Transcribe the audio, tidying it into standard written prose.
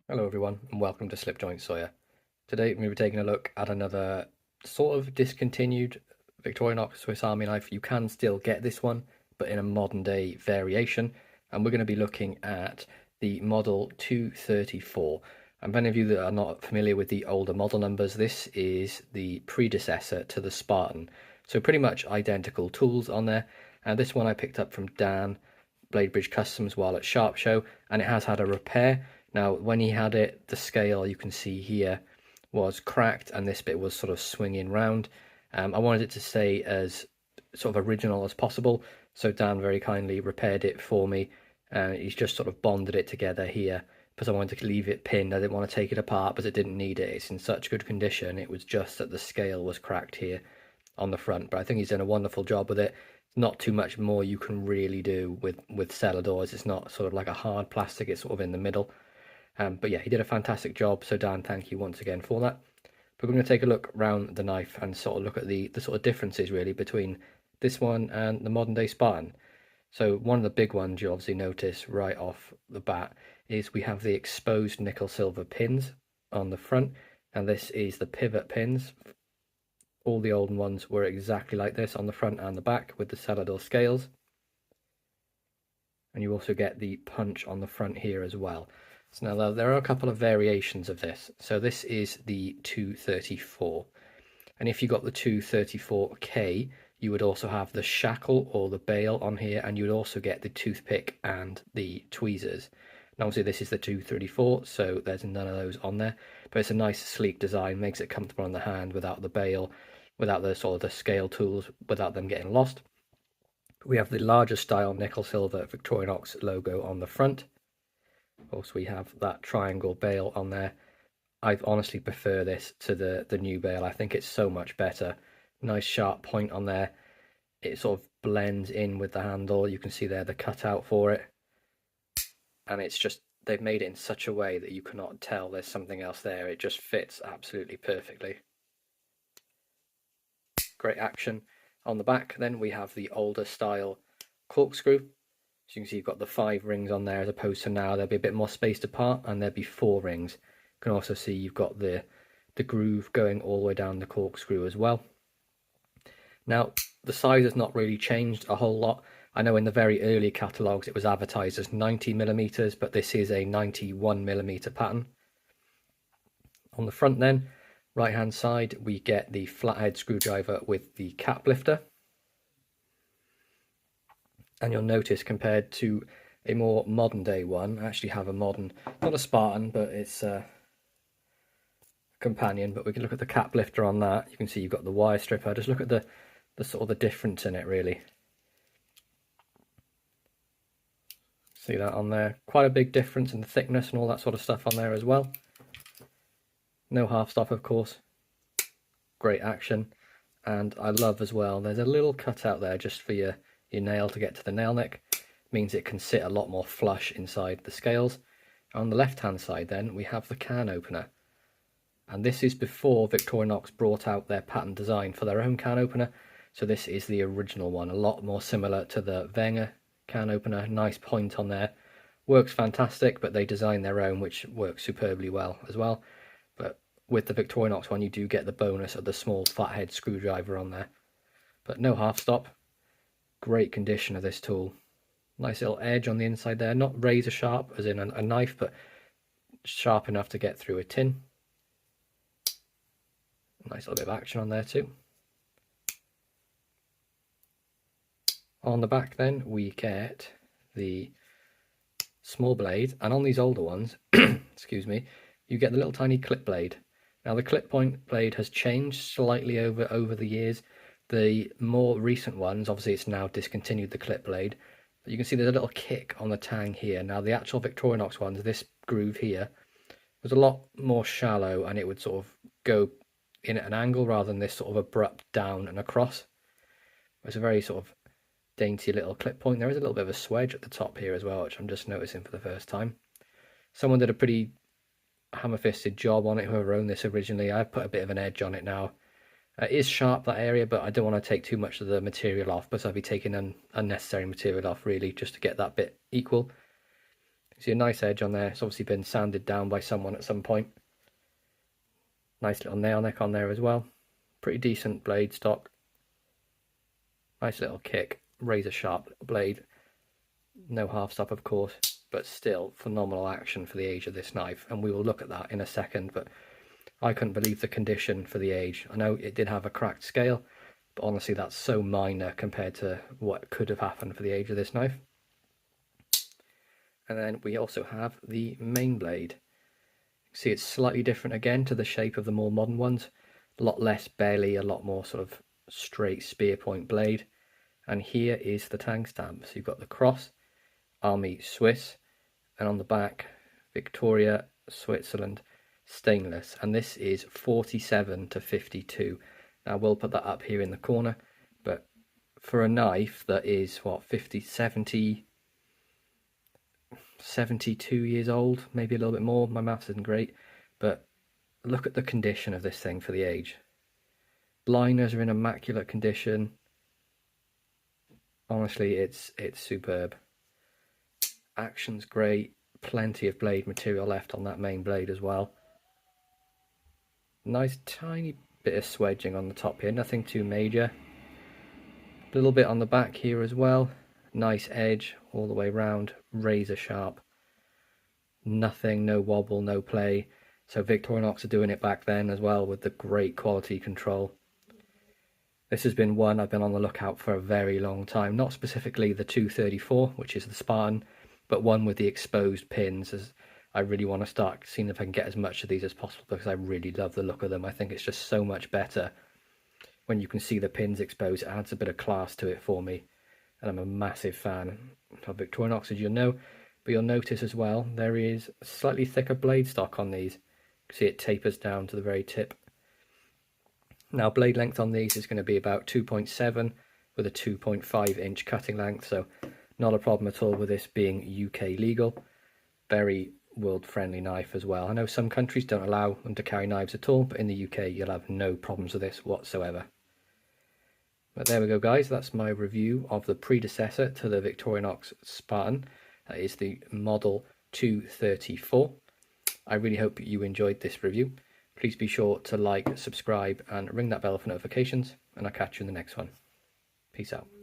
Hello everyone and welcome to Slipjoint Sawyer. Today we're going to be taking a look at another sort of discontinued Victorinox Swiss Army knife. You can still get this one, but in a modern day variation. And we're going to be looking at the model 234. And for any of you that are not familiar with the older model numbers, this is the predecessor to the Spartan. So pretty much identical tools on there. And this one I picked up from Dan, Bladebridge Customs, while at Sharp Show, and it has had a repair. Now, when he had it, the scale you can see here was cracked and this bit was sort of swinging round. I wanted it to stay as sort of original as possible, so Dan very kindly repaired it for me. He's just sort of bonded it together here because I wanted to leave it pinned. I didn't want to take it apart because it didn't need it. It's in such good condition. It was just that the scale was cracked here on the front, but I think he's done a wonderful job with it. Not too much more you can really do with Cellidors. It's not sort of like a hard plastic, it's sort of in the middle. But yeah, he did a fantastic job, so Dan, thank you once again for that. But we're going to take a look around the knife and sort of look at the sort of differences really between this one and the modern day Spartan. So one of the big ones you obviously notice right off the bat is we have the exposed nickel silver pins on the front, and this is the pivot pins. All the old ones were exactly like this on the front and the back with the Cellidor scales. And you also get the punch on the front here as well. So now there are a couple of variations of this. So this is the 234. And if you got the 234K, you would also have the shackle or the bail on here, and you would also get the toothpick and the tweezers. And obviously this is the 234, so there's none of those on there. But it's a nice sleek design, makes it comfortable on the hand without the bail, without the sort of the scale tools, without them getting lost. We have the larger style nickel silver Victorinox logo on the front. Of course, we have that triangle bail on there. I honestly prefer this to the new bail. I think it's so much better. Nice sharp point on there. It sort of blends in with the handle. You can see there the cutout for it. And it's just, they've made it in such a way that you cannot tell there's something else there. It just fits absolutely perfectly. Great action. On the back then we have the older style corkscrew. So you can see you've got the 5 rings on there, as opposed to now they'll be a bit more spaced apart and there'll be 4 rings. You can also see you've got the groove going all the way down the corkscrew as well. Now the size has not really changed a whole lot. I know in the very early catalogues it was advertised as 90mm, but this is a 91mm pattern. On the front then, right hand side, we get the flathead screwdriver with the cap lifter. And you'll notice compared to a more modern day one, I actually have a modern, not a Spartan, but it's a companion, but we can look at the cap lifter on that. You can see you've got the wire stripper. Just look at the sort of the difference in it really. See that on there? Quite a big difference in the thickness and all that sort of stuff on there as well. No half stop, of course. Great action. And I love as well, there's a little cutout there just for your nail to get to the nail neck. Means it can sit a lot more flush inside the scales. On the left hand side then we have the can opener, and this is before Victorinox brought out their patent design for their own can opener. So this is the original one, a lot more similar to the Wenger can opener. Nice point on there, works fantastic, but they designed their own which works superbly well as well. But with the Victorinox one you do get the bonus of the small flathead screwdriver on there, but no half stop. Great condition of this tool. Nice little edge on the inside there, not razor sharp as in a knife, but sharp enough to get through a tin. Nice little bit of action on there too. On the back then we get the small blade, and on these older ones excuse me, you get the little tiny clip blade. Now the clip point blade has changed slightly over the years. The more recent ones, obviously it's now discontinued the clip blade, but you can see there's a little kick on the tang here. Now the actual Victorinox ones, this groove here was a lot more shallow and it would sort of go in at an angle rather than this sort of abrupt down and across. It's a very sort of dainty little clip point. There is a little bit of a swedge at the top here as well, which I'm just noticing for the first time. Someone did a pretty hammer-fisted job on it, whoever owned this originally. I've put a bit of an edge on it now. It is sharp, that area, but I don't want to take too much of the material off, because I'll be taking unnecessary material off really just to get that bit equal. See a nice edge on there. It's obviously been sanded down by someone at some point. Nice little nail neck on there as well. Pretty decent blade stock. Nice little kick. Razor sharp blade. No half stop, of course, but still phenomenal action for the age of this knife, and we will look at that in a second. But I couldn't believe the condition for the age. I know it did have a cracked scale, but honestly that's so minor compared to what could have happened for the age of this knife. And then we also have the main blade. See, it's slightly different again to the shape of the more modern ones. A lot less belly, a lot more sort of straight spear point blade. And here is the tang stamp. So you've got the cross, Army Swiss, and on the back, Victoria, Switzerland, stainless. And this is 47 to 52. Now we'll put that up here in the corner, but for a knife that is, what, 72 years old, maybe a little bit more, my maths isn't great, but look at the condition of this thing for the age. Liners are in immaculate condition. Honestly, it's superb. Action's great, plenty of blade material left on that main blade as well. Nice tiny bit of swedging on the top here, nothing too major. A little bit on the back here as well. Nice edge all the way round, razor sharp. Nothing, no wobble, no play. So Victorinox are doing it back then as well with the great quality control. This has been one I've been on the lookout for a very long time. Not specifically the 234, which is the Spartan, but one with the exposed pins, as I really want to start seeing if I can get as much of these as possible, because I really love the look of them. I think it's just so much better when you can see the pins exposed. It adds a bit of class to it for me, and I'm a massive fan of Victorinox, as you'll know. But you'll notice as well there is a slightly thicker blade stock on these. See, it tapers down to the very tip. Now blade length on these is going to be about 2.7 with a 2.5 inch cutting length, so not a problem at all with this being UK legal. Very world friendly knife as well. I know some countries don't allow them to carry knives at all, but in the UK you'll have no problems with this whatsoever. But there we go guys, that's my review of the predecessor to the Victorinox Spartan. That is the model 234. I really hope you enjoyed this review. Please be sure to like, subscribe and ring that bell for notifications, and I'll catch you in the next one. Peace out.